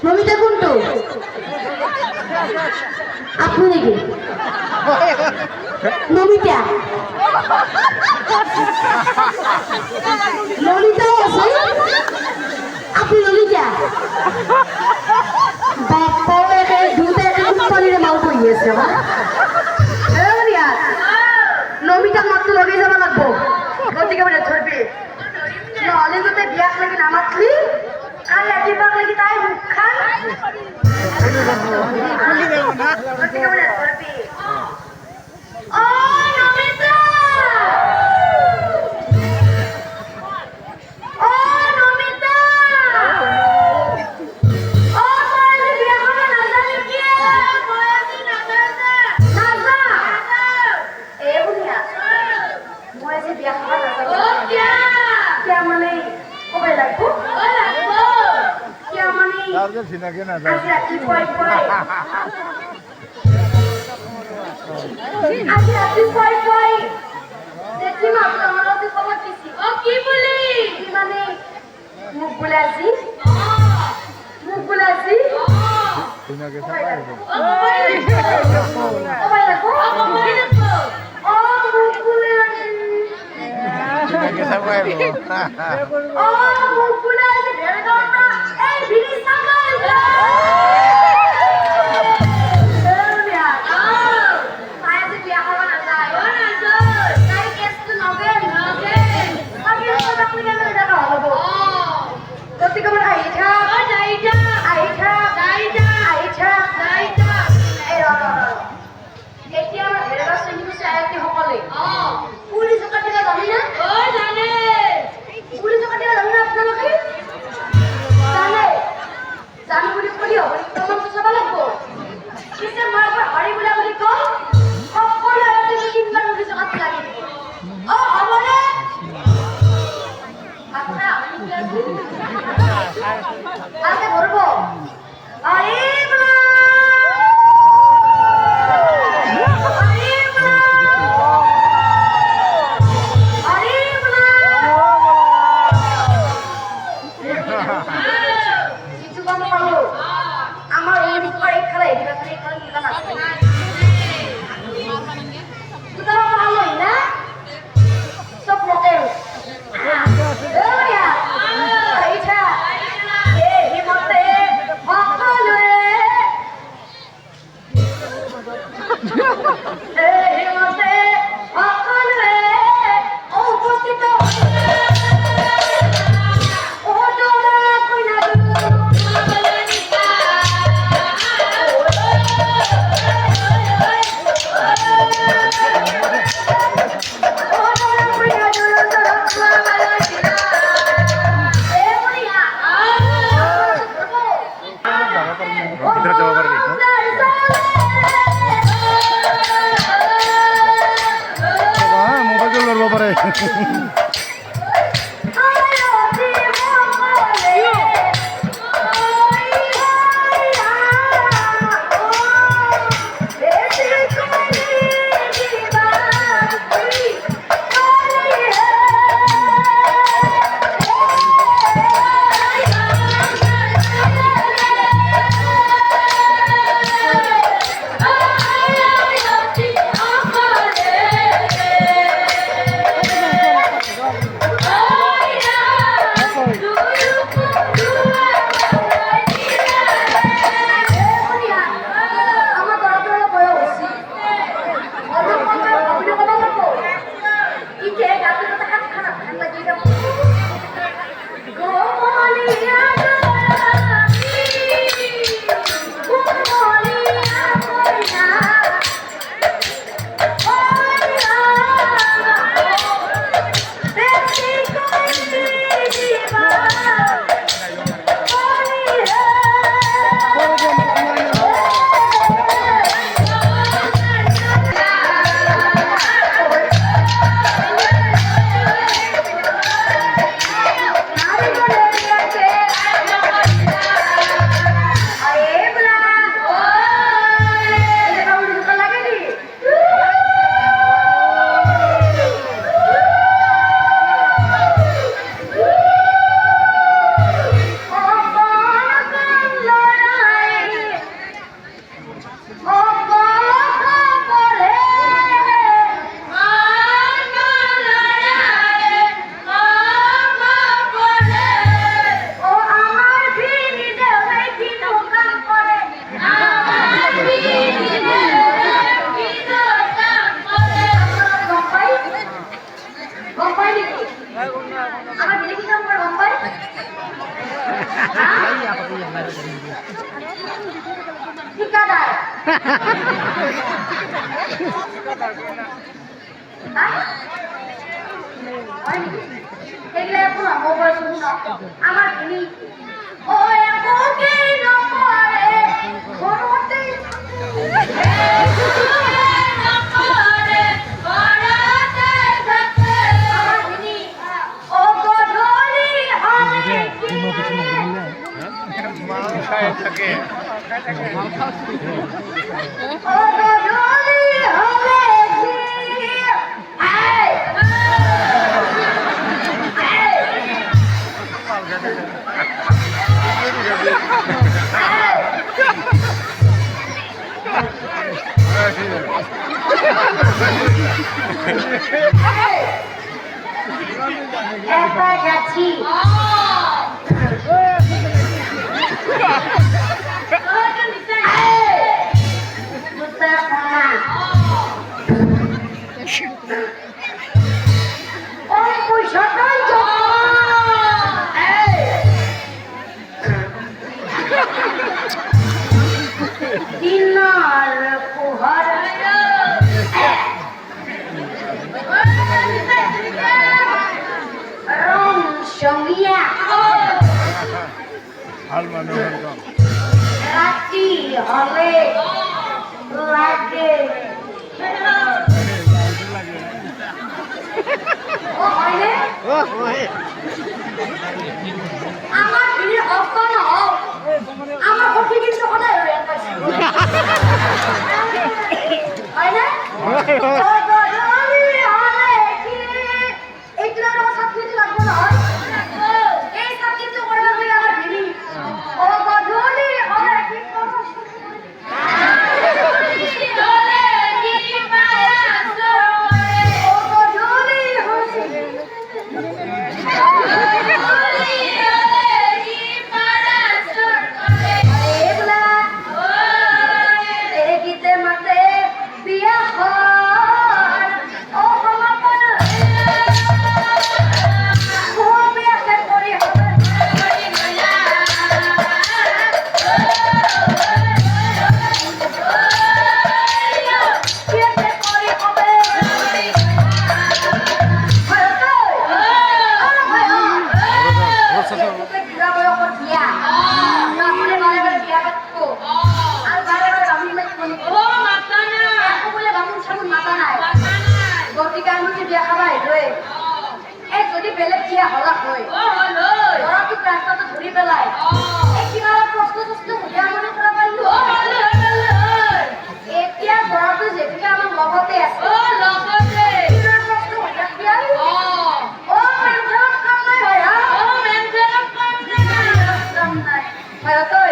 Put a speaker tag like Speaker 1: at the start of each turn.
Speaker 1: নমিতা কোনটো আপনি নাকি নমিতা ললিতা আছে আপনি ললিতা বাপরে দুধে কোম্পানির মাল কই গেছে নমিতা মাত্র লগে যাওয়া লাগবো গতিকে বলে ধরবি নহলে যদি বিয়াক লাগি নামাতলি আর রাতিবাগ লাগি তাই মুখ খান গতিকে বলে ধরবি ও নমিতা ও নমিতা ও কইলি বিয়া হবে না জানি কি কইলি না না না এ বুনিয়া মই যে বিয়া হবে না জানি ও क्या মানে কবে লাগবো क्या মানে
Speaker 2: তাহলে সিনাকে না
Speaker 1: আজ রাতি কই কই আজ রাতি কই কই দেখি মা আমার ওকে খবর দিছি ও কি বলি কি মানে মুখ বুলাছি
Speaker 2: সিনাকে সাবাইবো
Speaker 1: ও ভাই দেখো ও মুখ বুলাছি
Speaker 2: সিনাকে সাবাইবো
Speaker 1: ও মুখ বুলাছি ভেড়া দাও এই বিড়ি সামাই আগে ধরবো আরে আমার এই মুখের খেলা এই খেলা নিলাম আছে তো ভালোই না সব লোকের ঠিকাদার এগুলো এখন মোবাইল শুনুন আমার তিনি ও এমনকি নপরে ঘরতে নপরে ঘরতে থাকে আমার তিনি ও গধলি হবে কি
Speaker 2: মাল খায় থাকে
Speaker 1: ও গধলি হবে কি এই একটা গেছি দিনার কুহার রং সঙ্গিয়া
Speaker 2: হাল মানুষের কম
Speaker 1: রাত্রি হবে লাগে ও হয়নে আমার দিনে অক্ষণ হোক আমার কফি কিন্তু সদায় হয়ে গেছে হয় না যদি বেলেগ বিয়া হলা হয় লৰাটো ৰাস্তাটো ধৰি পেলাই কিবা প্ৰশ্ন সুধা মনে কৰা পাৰিলো এতিয়া লৰাটো যেতিকে আমাৰ লগতে আছে প্ৰশ্ন সুধা দিয়া মেনজেলত কাম নাই ভাই কাম নাই ভাই তই